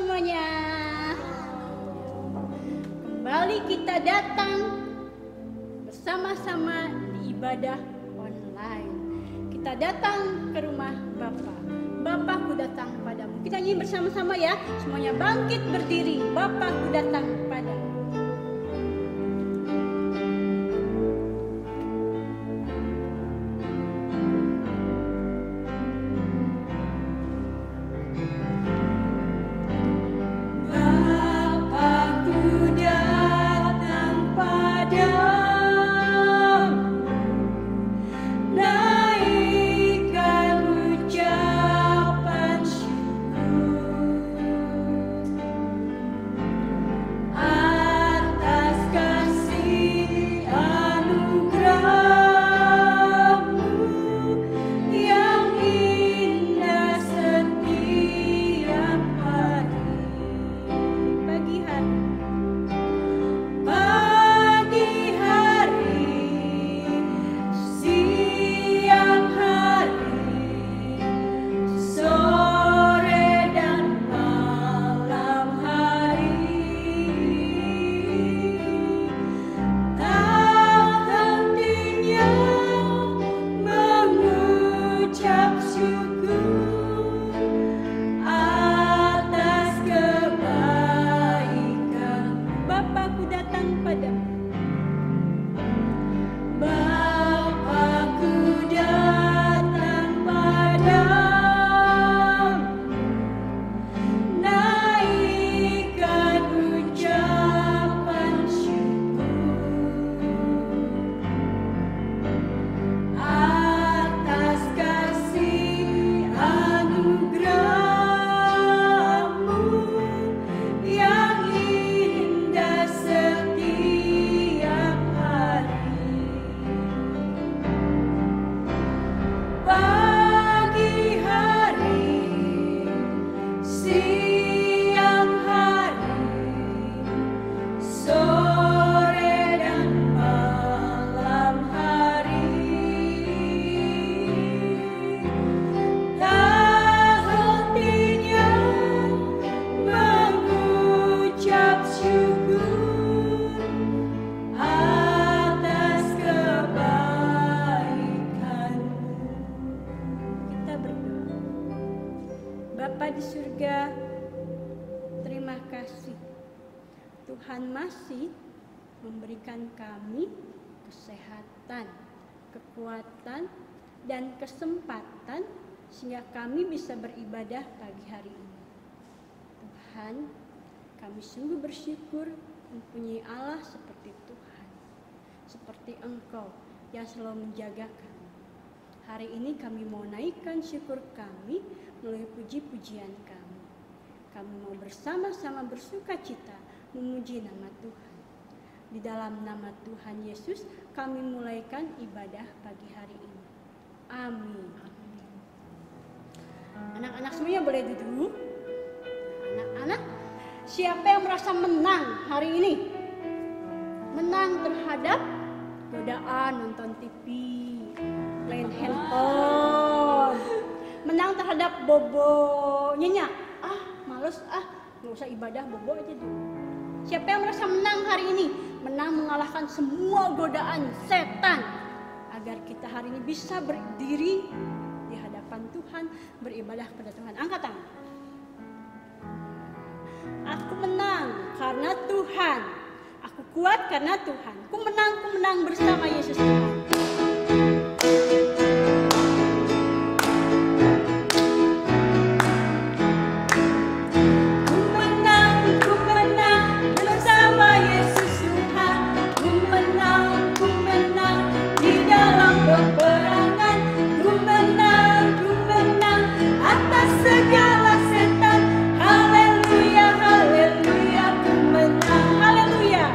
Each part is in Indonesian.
semuanya. Kembali kita datang bersama-sama di ibadah online. Kita datang ke rumah Bapa. Bapakku datang padamu. Kita nyanyi bersama-sama ya. Semuanya bangkit berdiri. Bapakku datang padamu. Bapa di surga, terima kasih Tuhan masih memberikan kami kesehatan, kekuatan, dan kesempatan sehingga kami bisa beribadah pagi hari ini. Tuhan, kami sungguh bersyukur mempunyai Allah seperti Tuhan, seperti Engkau yang selalu menjaga kami. Hari ini kami mau naikkan syukur kami melalui puji-pujian kami. Kami mau bersama-sama bersuka cita memuji nama Tuhan. Di dalam nama Tuhan Yesus kami mulaikan ibadah pagi hari ini. Amin. Anak-anak semuanya boleh duduk. Anak-anak, siapa yang merasa menang hari ini? Menang terhadap godaan nonton TV, main handphone, menang terhadap bobo nyenyak. Males nggak usah ibadah, bobo aja dulu. Siapa yang merasa menang hari ini? Menang mengalahkan semua godaan setan agar kita hari ini bisa berdiri di hadapan Tuhan, beribadah kepada Tuhan. Angkat tangan. Aku menang karena Tuhan. Aku kuat karena Tuhan. Ku menang bersama Yesus Tuhan. Haleluya,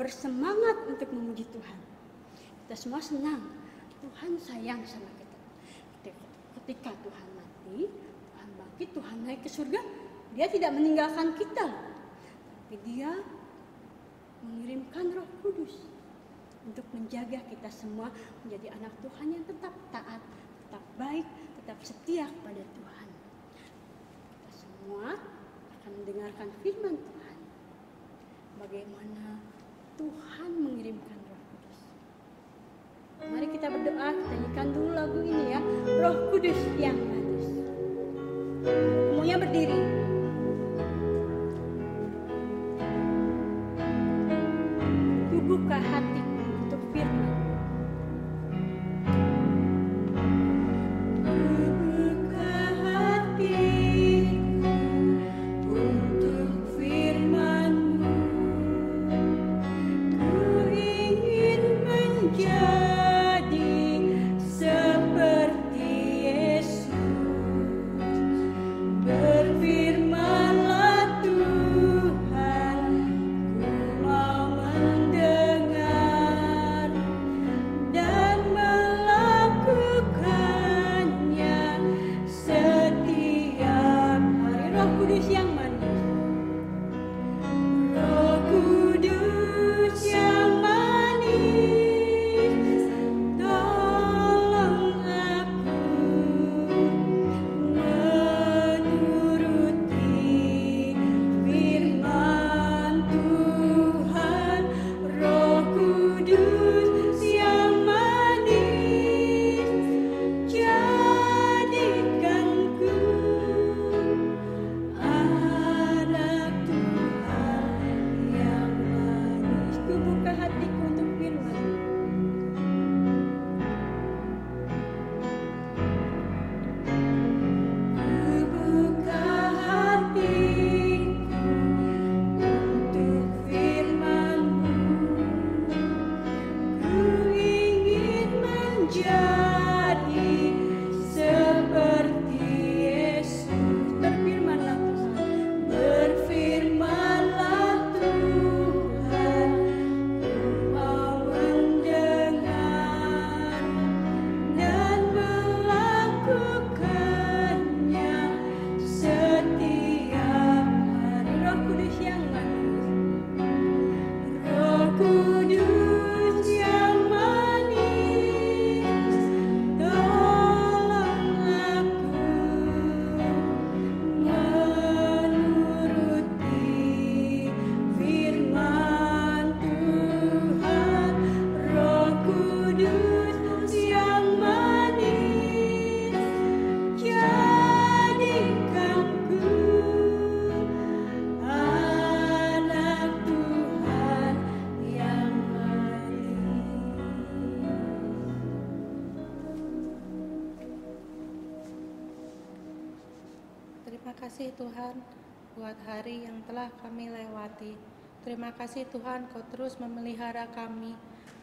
bersemangat untuk memuji Tuhan. Kita semua senang, Tuhan sayang sama kita. Ketika Tuhan mati, Tuhan bangkit, Tuhan naik ke surga, Dia tidak meninggalkan kita, tapi Dia mengirimkan Roh Kudus untuk menjaga kita semua menjadi anak Tuhan yang tetap taat, tetap baik, tetap setia kepada Tuhan. Kita semua akan mendengarkan firman Tuhan, bagaimana Tuhan mengirimkan Roh Kudus. Mari kita berdoa, kita nyanyikan dulu lagu ini ya, Roh Kudus yang manis. Semuanya berdiri. Buka hatiku untuk firman. Buka hatiku untuk firman-Mu. Ku ingin menjadi seperti Yesus. Berfirman-Lah Tuhan, ku mau mendengar dan melakukannya setiap hari. Roh Kudus yang manis, Roh Kudus yang manis, tolong aku menuruti firman Tuhan. Roh Kudus yang manis, jadikanku anak Tuhan yang manis. Ku buka hatiku untuk firman. Ku buka hatiku untuk firman-Mu. Ku ingin menjadi seperti Yesus. Berfirman-Lah Tuhan, berfirman-Lah Tuhan, ku mau mendengar dan melakukannya setiap hari. Roh Kudus yang manis, Roh Kudus yang manis, tolong aku menuruti firman Tuhan. Roh Kudus yang manis, jadikanku anak Tuhan yang manis. Terima kasih Tuhan buat hari yang telah kami lewati. Terima kasih Tuhan, Kau terus memelihara kami,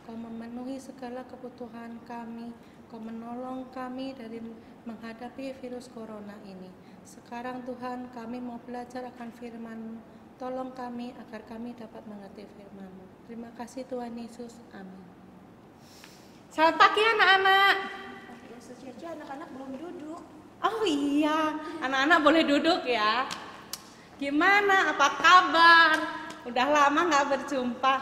Kau memenuhi segala kebutuhan kami, Kau menolong kami dari menghadapi virus corona ini. Sekarang Tuhan, kami mau belajar akan firman-Mu. Tolong kami agar kami dapat mengerti firman-Mu. Terima kasih Tuhan Yesus. Amin. Selamat pagi anak-anak. Ya, Cici, anak-anak belum duduk. Oh iya, anak-anak boleh duduk ya. Gimana, apa kabar? Udah lama gak berjumpa.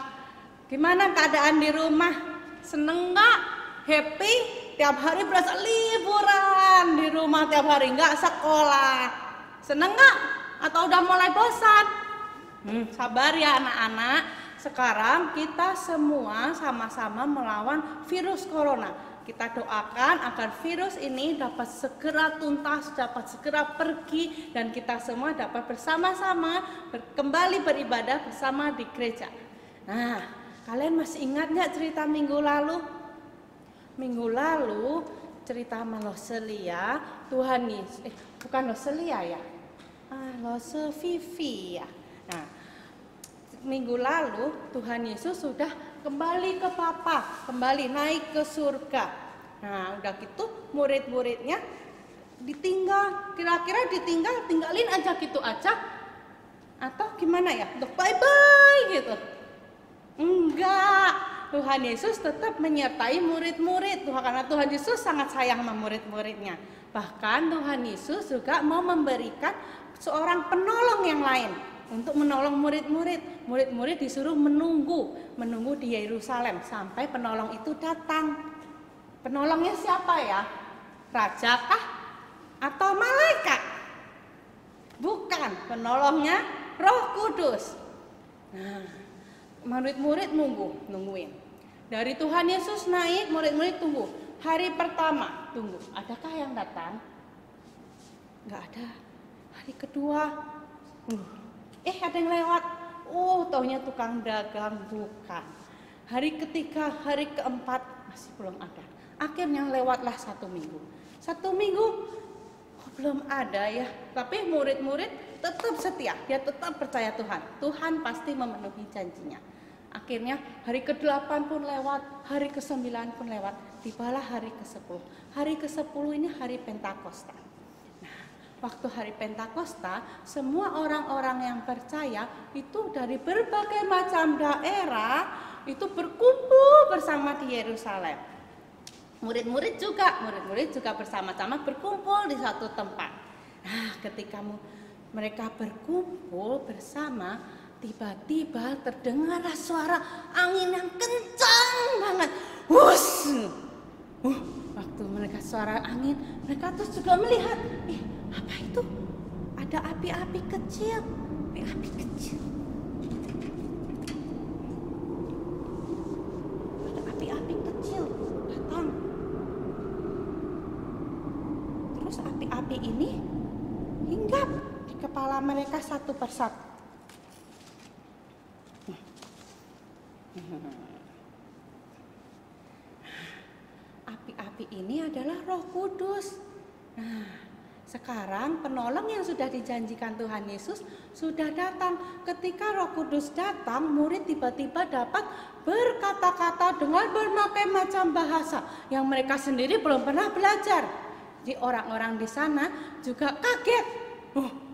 Gimana keadaan di rumah? Seneng gak? Happy? Tiap hari berasa liburan di rumah tiap hari, gak sekolah. Seneng gak? Atau udah mulai bosan? Sabar ya anak-anak. Sekarang kita semua sama-sama melawan virus corona. Kita doakan agar virus ini dapat segera tuntas, dapat segera pergi, dan kita semua dapat bersama-sama kembali beribadah bersama di gereja. Nah, kalian masih ingat nggak cerita minggu lalu? Minggu lalu cerita sama Loselia, Tuhan Yesus, bukan Loselia ya, Lose Vivi ya. Nah, minggu lalu Tuhan Yesus sudah kembali ke Bapa, kembali naik ke surga. Nah, udah gitu murid-muridnya ditinggal, kira-kira tinggalin aja gitu aja, atau gimana ya? Untuk bye-bye gitu. Enggak, Tuhan Yesus tetap menyertai murid-murid karena Tuhan Yesus sangat sayang sama murid-muridnya. Bahkan Tuhan Yesus juga mau memberikan seorang penolong yang lain untuk menolong murid-murid. Murid-murid disuruh menunggu di Yerusalem sampai penolong itu datang. Penolongnya siapa ya? Raja kah? Atau malaikat? Bukan, penolongnya Roh Kudus. Nah, murid-murid nungguin. Dari Tuhan Yesus naik, murid-murid tunggu. Hari pertama, tunggu. Adakah yang datang? Enggak ada. Hari kedua, ada yang lewat. Taunya tukang dagang, bukan. Hari ketiga, hari keempat, masih belum ada. Akhirnya lewatlah 1 minggu. 1 minggu, belum ada ya. Tapi murid-murid tetap setia, dia tetap percaya Tuhan. Tuhan pasti memenuhi janjinya. Akhirnya hari ke-8 pun lewat, hari ke-9 pun lewat, tibalah hari ke-10. Hari ke-10 ini hari Pentakosta. Nah, waktu hari Pentakosta, semua orang-orang yang percaya itu dari berbagai macam daerah itu berkumpul bersama di Yerusalem. Murid-murid juga bersama-sama berkumpul di satu tempat. Nah, ketika mereka berkumpul bersama, tiba-tiba terdengarlah suara angin yang kencang banget. Waktu mereka suara angin, mereka terus juga melihat, apa itu? Ada api-api kecil. Api kecil. Ada api-api kecil datang. Terus api-api ini hinggap di kepala mereka satu persatu. Api-api ini adalah Roh Kudus. Nah, sekarang penolong yang sudah dijanjikan Tuhan Yesus sudah datang. Ketika Roh Kudus datang, murid tiba-tiba dapat berkata-kata dengan berbagai macam bahasa yang mereka sendiri belum pernah belajar. Jadi orang-orang di sana juga kaget.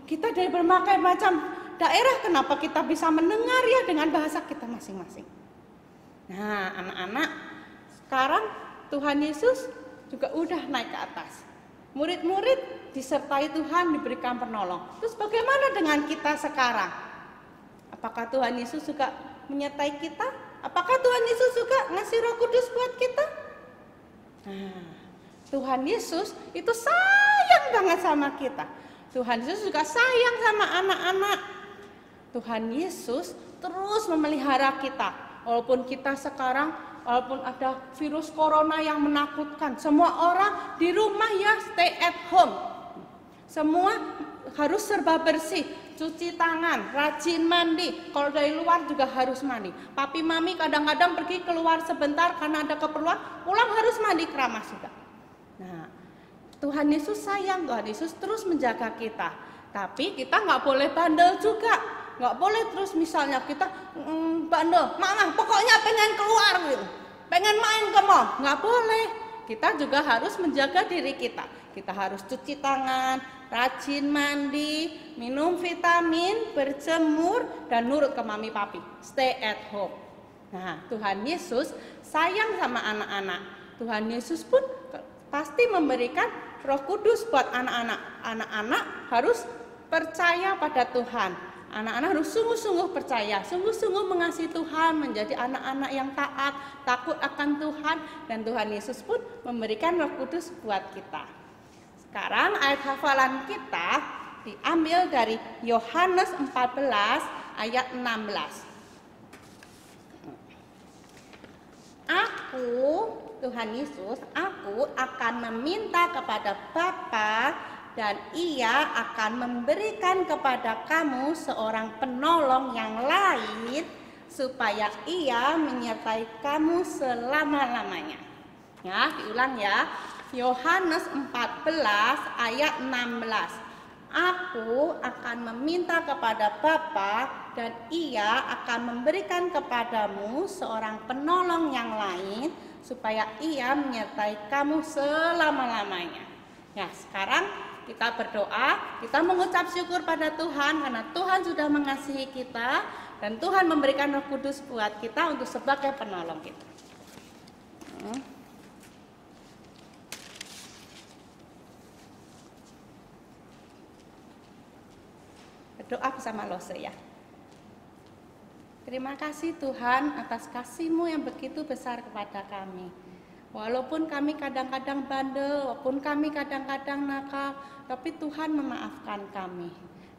Kita dari berbagai macam daerah, kenapa kita bisa mendengar ya dengan bahasa kita masing-masing. Nah, anak-anak, sekarang Tuhan Yesus juga udah naik ke atas. Murid-murid disertai Tuhan, diberikan penolong. Terus bagaimana dengan kita sekarang? Apakah Tuhan Yesus juga menyertai kita? Apakah Tuhan Yesus juga ngasih Roh Kudus buat kita? Nah, Tuhan Yesus itu sayang banget sama kita. Tuhan Yesus juga sayang sama anak-anak. Tuhan Yesus terus memelihara kita. Walaupun kita sekarang, walaupun ada virus corona yang menakutkan, semua orang di rumah ya stay at home. Semua harus serba bersih, cuci tangan, rajin mandi. Kalau dari luar juga harus mandi. Papi mami kadang-kadang pergi keluar sebentar karena ada keperluan, pulang harus mandi keramas juga. Nah, Tuhan Yesus sayang, Tuhan Yesus terus menjaga kita. Tapi kita nggak boleh bandel juga. Nggak boleh terus misalnya kita bandel, mama pokoknya pengen keluar gitu, pengen main ke mall. Nggak boleh. Kita juga harus menjaga diri kita. Kita harus cuci tangan, rajin mandi, minum vitamin, berjemur, dan nurut ke mami papi. Stay at home. Nah, Tuhan Yesus sayang sama anak-anak. Tuhan Yesus pun pasti memberikan Roh Kudus buat anak-anak. Anak-anak harus percaya pada Tuhan. Anak-anak harus sungguh-sungguh percaya, sungguh-sungguh mengasihi Tuhan, menjadi anak-anak yang taat, takut akan Tuhan, dan Tuhan Yesus pun memberikan Roh Kudus buat kita. Sekarang ayat hafalan kita diambil dari Yohanes 14 ayat 16. Tuhan Yesus, aku akan meminta kepada Bapa dan Ia akan memberikan kepada kamu seorang penolong yang lain supaya Ia menyertai kamu selama-lamanya. Ya, diulang ya. Yohanes 14 ayat 16. Aku akan meminta kepada Bapa dan Ia akan memberikan kepadamu seorang penolong yang lain supaya Ia menyertai kamu selama-lamanya. Ya, sekarang kita berdoa, kita mengucap syukur pada Tuhan karena Tuhan sudah mengasihi kita. dan Tuhan memberikan Roh Kudus buat kita untuk sebagai penolong kita. Berdoa bersama Lose ya. Terima kasih Tuhan atas kasih-Mu yang begitu besar kepada kami. Walaupun kami kadang-kadang bandel, walaupun kami kadang-kadang nakal, tapi Tuhan memaafkan kami.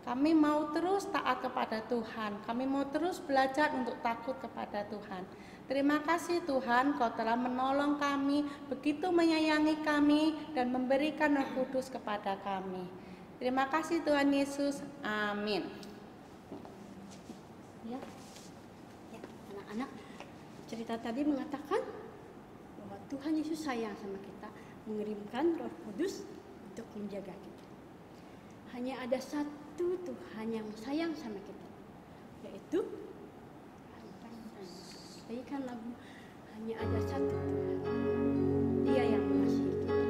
Kami mau terus taat kepada Tuhan. Kami mau terus belajar untuk takut kepada Tuhan. Terima kasih Tuhan, Kau telah menolong kami, begitu menyayangi kami, dan memberikan Roh Kudus kepada kami. Terima kasih Tuhan Yesus. Amin. Ya, anak-anak, cerita tadi mengatakan bahwa Tuhan Yesus sayang sama kita, mengirimkan Roh Kudus untuk menjaga kita. Hanya ada satu Tuhan yang sayang sama kita, yaitu bagikan lagu hanya ada satu Tuhan, Dia yang mengasihi kita.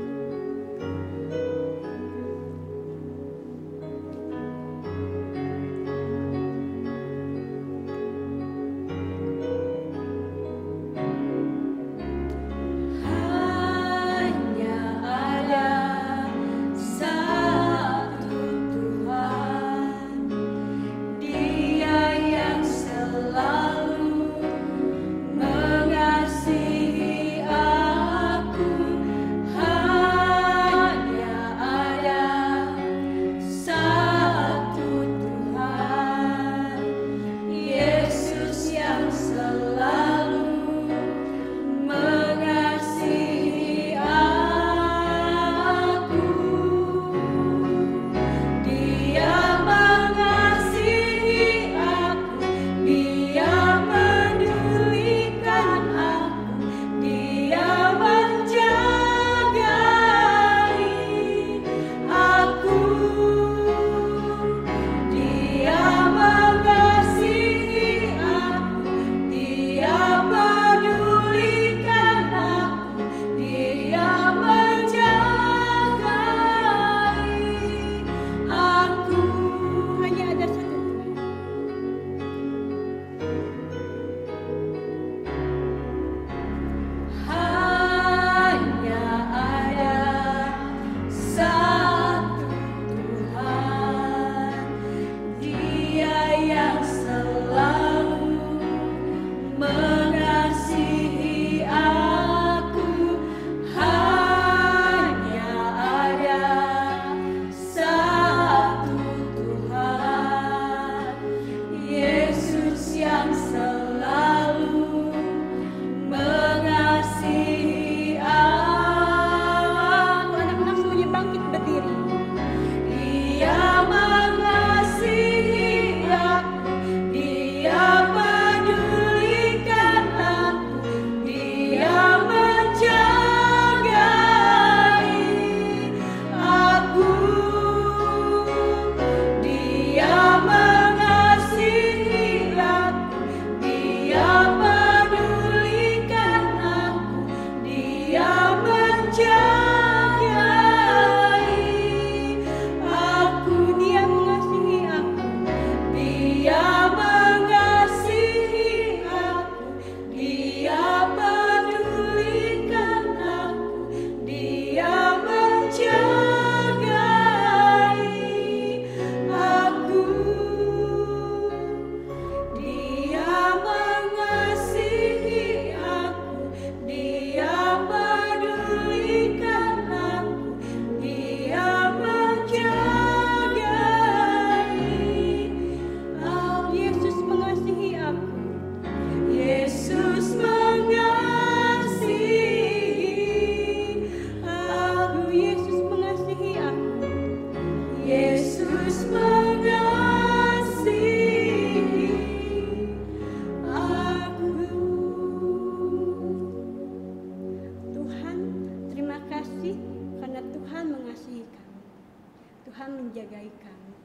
menjagai kami.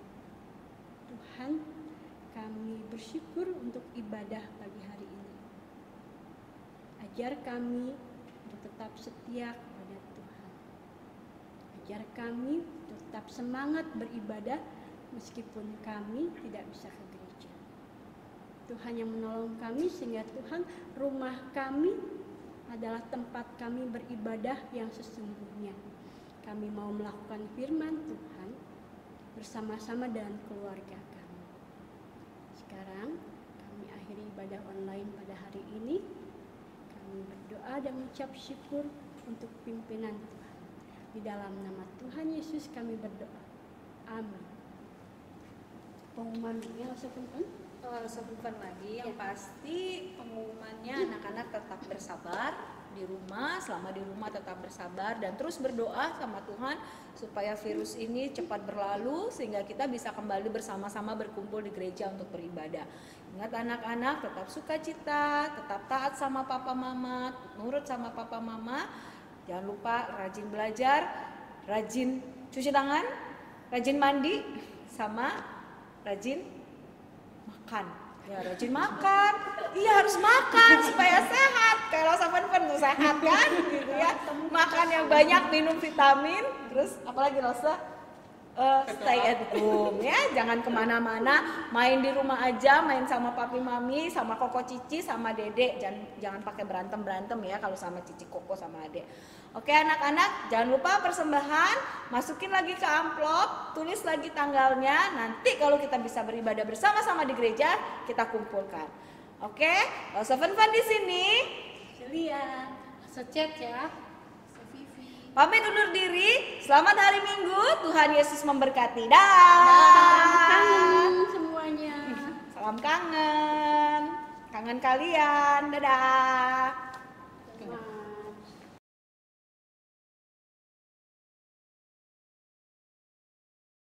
Tuhan, kami bersyukur untuk ibadah pagi hari ini. Ajar kami untuk tetap setia kepada Tuhan. Ajar kami untuk tetap semangat beribadah meskipun kami tidak bisa ke gereja. Tuhan yang menolong kami sehingga Tuhan rumah kami adalah tempat kami beribadah yang sesungguhnya. Kami mau melakukan firman Tuhan bersama-sama dengan keluarga kami. Sekarang kami akhiri ibadah online pada hari ini. Kami berdoa dan mengucap syukur untuk pimpinan Tuhan. Di dalam nama Tuhan Yesus kami berdoa. Amin. Pengumuman yang Sebutkan lagi, yang pasti pengumumannya anak-anak tetap bersabar di rumah, selama di rumah tetap bersabar dan terus berdoa sama Tuhan supaya virus ini cepat berlalu sehingga kita bisa kembali bersama-sama berkumpul di gereja untuk beribadah. Ingat anak-anak, tetap sukacita, tetap taat sama papa mama, nurut sama papa mama. Jangan lupa rajin belajar, rajin cuci tangan, rajin mandi, sama rajin makan. Ya rajin makan. Iya harus makan supaya sehat. Kalau Saven-Fen tuh sehat kan gitu ya. Makan yang banyak, minum vitamin. Terus apalagi Rosa? Stay at home ya, jangan kemana-mana, main di rumah aja, main sama papi mami, sama koko cici, sama dedek, jangan pakai berantem ya kalau sama cici koko sama adek. Oke anak-anak, jangan lupa persembahan, masukin lagi ke amplop, tulis lagi tanggalnya, nanti kalau kita bisa beribadah bersama-sama di gereja, kita kumpulkan. Oke, Saven-Fen di sini, Celia, secet ya. pamit undur diri. Selamat hari Minggu. Tuhan Yesus memberkati. Dah. Kangen semuanya. Salam kangen. Kangen kalian. Dadah.